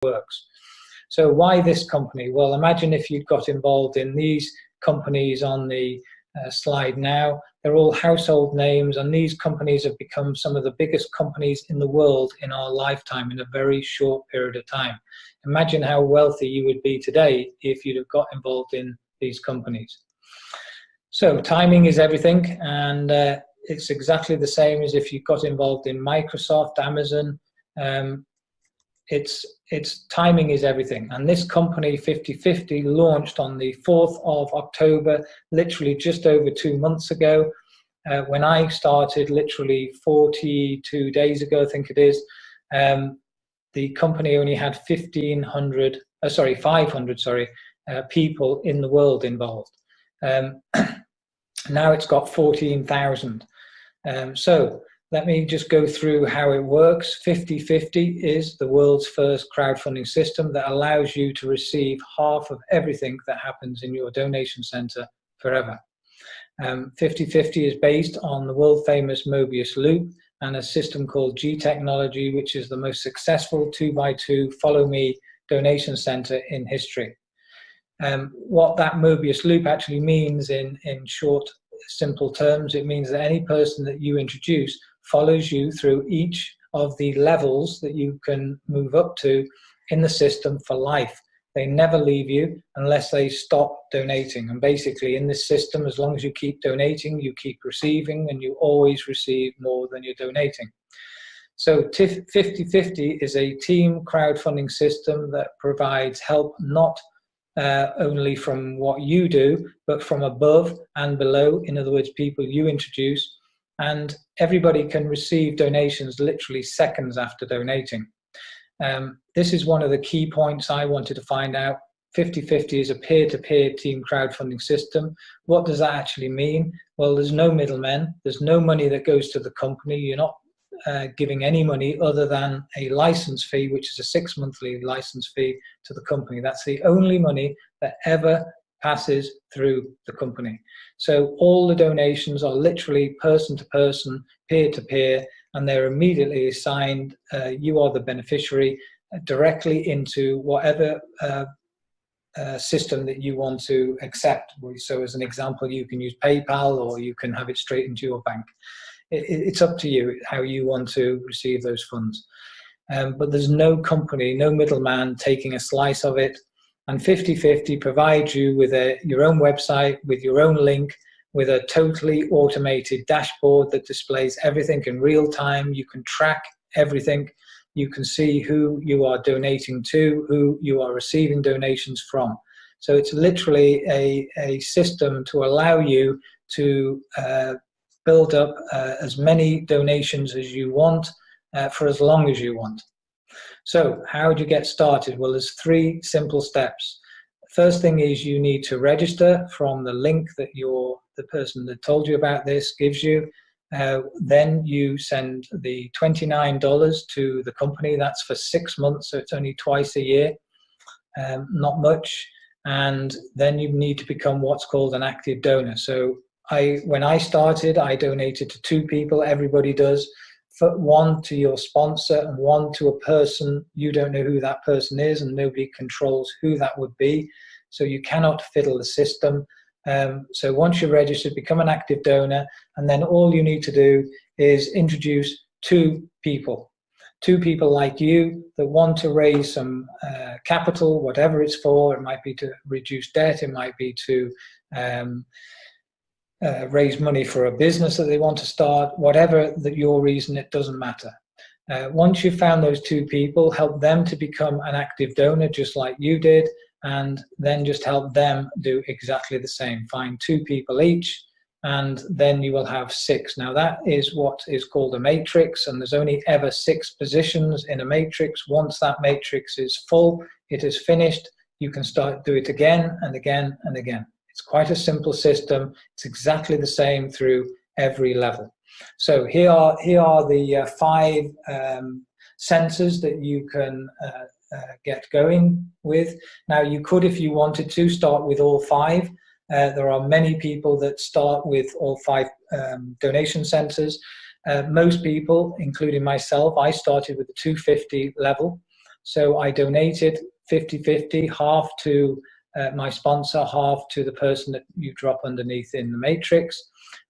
works. So why this company? Well, imagine if you got involved in these companies on the slide now. They're all household names, and these companies have become some of the biggest companies in the world in our lifetime in a very short period of time. Imagine how wealthy you would be today if you'd have got involved in these companies. So timing is everything, and it's exactly the same as if you got involved in Microsoft, Amazon. It's timing is everything. And this company 50/50 launched on the 4th of October, literally just over 2 months ago. When I started, literally 42 days ago, I think it is, the company only had 500 people in the world involved. Now it's got 14,000. So let me just go through how it works. 50/50 is the world's first crowdfunding system that allows you to receive half of everything that happens in your donation center forever. 50/50 is based on the world famous Mobius Loop and a system called G Technology, which is the most successful 2x2 follow me donation center in history. What that Mobius Loop actually means in short, simple terms, it means that any person that you introduce follows you through each of the levels that you can move up to in the system for life. They never leave you unless they stop donating. And basically in this system, as long as you keep donating, you keep receiving, and you always receive more than you're donating. So 50/50 is a team crowdfunding system that provides help not only from what you do, but from above and below. In other words, people you introduce, and everybody can receive donations literally seconds after donating. This is one of the key points I wanted to find out. 50/50 is a peer-to-peer team crowdfunding system. What does that actually mean? Well, there's no middlemen. There's no money that goes to the company. You're not giving any money other than a license fee, which is a 6 monthly license fee to the company. That's the only money that ever passes through the company. So all the donations are literally person to person, peer to peer, and they're immediately assigned, you are the beneficiary, directly into whatever system that you want to accept. So as an example, you can use PayPal, or you can have it straight into your bank. It's up to you how you want to receive those funds. But there's no company, no middleman taking a slice of it. And 50/50 provides you with your own website, with your own link, with a totally automated dashboard that displays everything in real time. You can track everything. You can see who you are donating to, who you are receiving donations from. So it's literally a system to allow you to build up as many donations as you want for as long as you want. So how do you get started? Well, there's 3 simple steps. First thing is you need to register from the link that the person that told you about this gives you. Then you send the $29 to the company. That's for 6 months, so it's only twice a year, not much. And then you need to become what's called an active donor. So when I started, I donated to 2 people. Everybody does. 1 to your sponsor and 1 to a person. You don't know who that person is, and nobody controls who that would be. So you cannot fiddle the system. So once you're registered, become an active donor, and then all you need to do is introduce 2 people. 2 people like you that want to raise some capital, whatever it's for. It might be to reduce debt. It might be to raise money for a business that they want to start. Whatever your reason, it doesn't matter. Once you've found those 2 people, help them to become an active donor just like you did, and then just help them do exactly the same. Find 2 people each, and then you will have 6. Now that is what is called a matrix, and there's only ever 6 positions in a matrix. Once that matrix is full, it is finished. You can do it again and again and again. It's quite a simple system. It's exactly the same through every level. So here are the 5 sensors that you can get going with. Now you could, if you wanted to, start with all 5. There are many people that start with all 5 donation sensors. Most people, including myself, I started with the 250 level. So I donated 50-50, half to my sponsor, half to the person that you drop underneath in the matrix.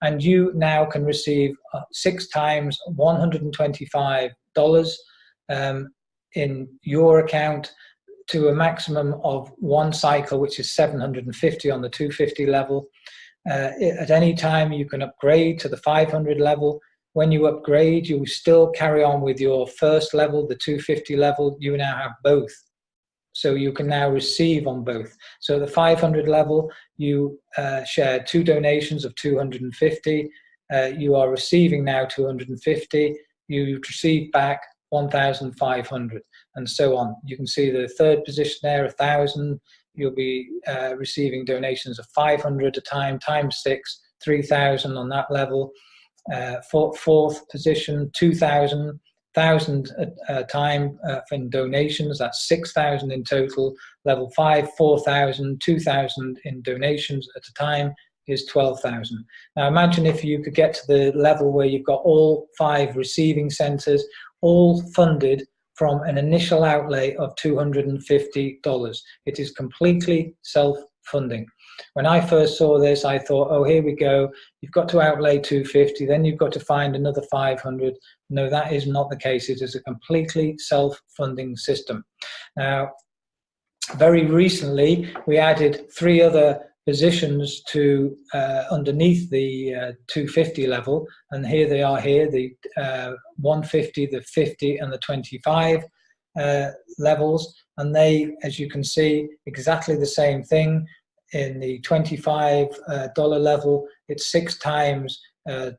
And you now can receive 6 times $125 in your account, to a maximum of 1 cycle, which is 750 on the 250 level. At any time, you can upgrade to the 500 level. When you upgrade, you still carry on with your first level, the 250 level. You now have both. So you can now receive on both. So the 500 level, you share 2 donations of 250. You are receiving now 250. You receive back 1,500, and so on. You can see the third position there, 1,000. You'll be receiving donations of 500 a time, times 6, 3,000 on that level. Fourth position, 2,000, 1,000 a time in donations. That's 6,000 in total. Level 5, 4,000, 2,000 in donations at a time is 12,000. Now imagine if you could get to the level where you've got all 5 receiving centers, all funded from an initial outlay of $250. It is completely self-funding. When I first saw this, I thought, oh, here we go. You've got to outlay 250, then you've got to find another 500. No, that is not the case. It is a completely self-funding system. Now, very recently, we added 3 other positions to underneath the 250 level, and here they are here, the 150, the 50 and the 25 levels, and they, as you can see, exactly the same thing. In the $25 level, it's 6 times 6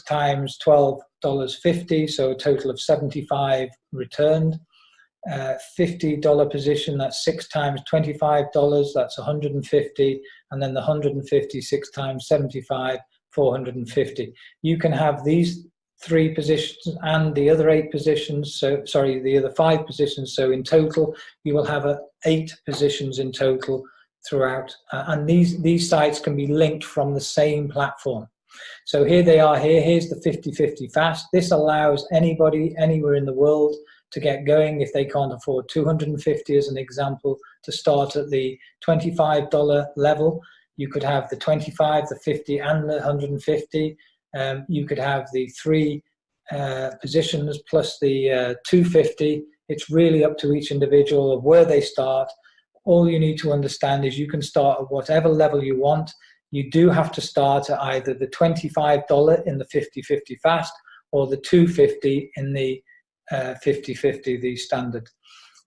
times $12.50, so a total of 75 returned. $50 position, that's 6 times $25, that's 150, and then the 150, 6 times 75, 450. You can have these 3 positions and the other 8 positions, so sorry, the other 5 positions, so in total you will have 8 positions in total throughout, and these sites can be linked from the same platform. So here they are here, here's the 50-50 FAST. This allows anybody anywhere in the world to get going if they can't afford 250 as an example, to start at the $25 level. You could have the 25, the 50 and the 150. You could have the 3 positions plus the 250. It's really up to each individual of where they start. All you need to understand is you can start at whatever level you want. You do have to start at either the $25 in the 50-50 FAST or the 250 in the 50-50, the standard.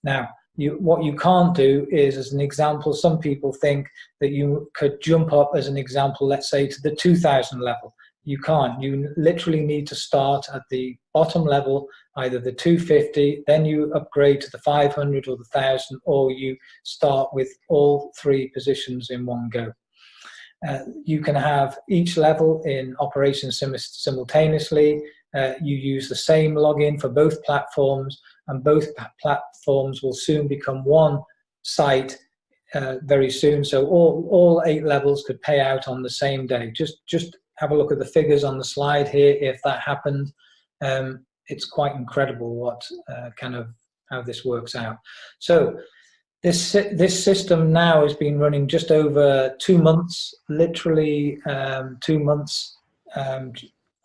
Now, what you can't do is, as an example, some people think that you could jump up, as an example, let's say to the 2,000 level. You can't. You literally need to start at the bottom level, either the 250, then you upgrade to the 500 or the 1,000, or you start with all 3 positions in one go. You can have each level in operation simultaneously. You use the same login for both platforms, and both platforms will soon become one site very soon. So all 8 levels could pay out on the same day. Just have a look at the figures on the slide here. If that happened, it's quite incredible what how this works out. So this system now has been running just over 2 months, literally 2 months,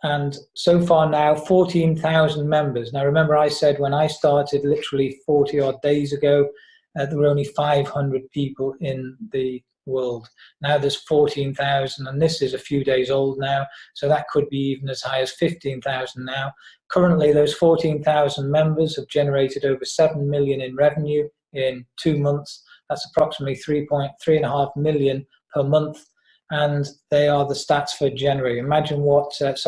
and so far now 14,000 members. Now remember, I said when I started literally 40 odd days ago, there were only 500 people in the world. Now there's 14,000, and this is a few days old now, so that could be even as high as 15,000 now. Currently those 14,000 members have generated over 7 million in revenue in 2 months. That's approximately 3.5 million per month, and they are the stats for January. Imagine what it's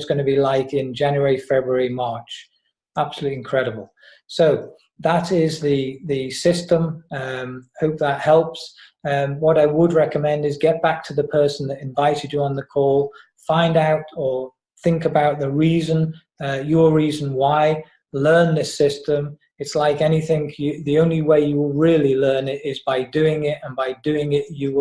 going to be like in January, February, March. Absolutely incredible. So that is the system. Hope that helps. What I would recommend is get back to the person that invited you on the call, find out or think about the reason, your reason why, learn this system. It's like anything, the only way you will really learn it is by doing it, and by doing it you will